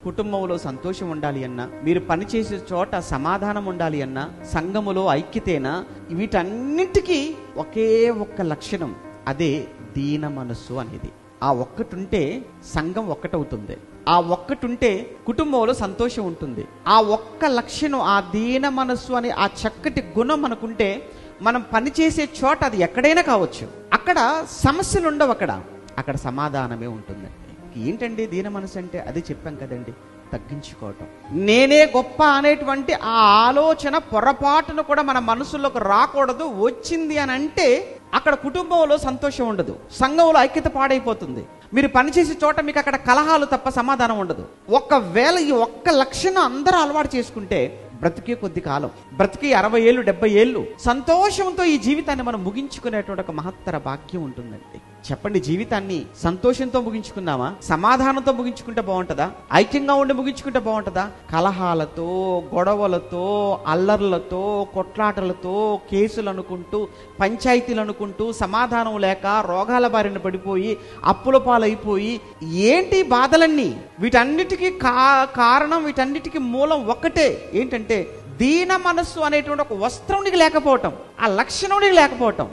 కుటుంబంలో సంతోషం ఉండాలి అన్నా, మీరు పనిచేసే చోట సమాధానం ఉండాలి అన్నా, సంఘములో ఐక్యతేనా, వీటన్నింటికీ ఒకే ఒక్క లక్షణం, అదే దీన మనస్సు అనేది. ఆ ఒక్కటుంటే సంఘం ఒక్కటవుతుంది. ఆ ఒక్కటుంటే కుటుంబంలో సంతోషం ఉంటుంది. ఆ ఒక్క లక్షణం, ఆ దీన మనస్సు అనే ఆ చక్కటి గుణం మనకుంటే మనం పనిచేసే చోట అది ఎక్కడైనా కావచ్చు, అక్కడ సమస్యలు ఉండవు, అక్కడ సమాధానమే ఉంటుందండి. ఏంటండి దీన మనసు అంటే? అదే చెప్పాం కదండి, తగ్గించుకోవటం. నేనే గొప్ప అనేటువంటి ఆ ఆలోచన పొరపాటును కూడా మన మనసులోకి రాకూడదు. వచ్చింది అని అంటే అక్కడ కుటుంబంలో సంతోషం ఉండదు, సంఘంలో ఐక్యత పాడైపోతుంది. మీరు పనిచేసే చోట మీకు అక్కడ కలహాలు తప్ప సమాధానం ఉండదు. ఒకవేళ ఈ ఒక్క లక్షణం అందరూ అలవాటు చేసుకుంటే బ్రతికే కొద్ది కాలం, బ్రతికి 60 ఏళ్ళు 70 ఏళ్ళు సంతోషంతో ఈ జీవితాన్ని మనం ముగించుకునేటువంటి ఒక మహత్తర భాగ్యం ఉంటుందండి. చెప్పండి, జీవితాన్ని సంతోషంతో ముగించుకుందామా, సమాధానంతో ముగించుకుంటే బాగుంటుందా, ఐక్యంగా ఉండి ముగించుకుంటే బాగుంటుందా? కలహాలతో, గొడవలతో, అల్లర్లతో, కొట్లాటలతో, కేసులు అనుకుంటూ, పంచాయతీలు అనుకుంటూ, సమాధానం లేక రోగాల బారిన పడిపోయి అప్పుల పాలైపోయి ఏంటి బాధలన్నీ? వీటన్నిటికీ కారణం, వీటన్నిటికీ మూలం ఒక్కటే. ఏంటంటే దీన మనస్సు అనేటువంటి ఒక వస్త్రం నీకు లేకపోవటం, ఆ లక్షణం నీకు లేకపోవటం.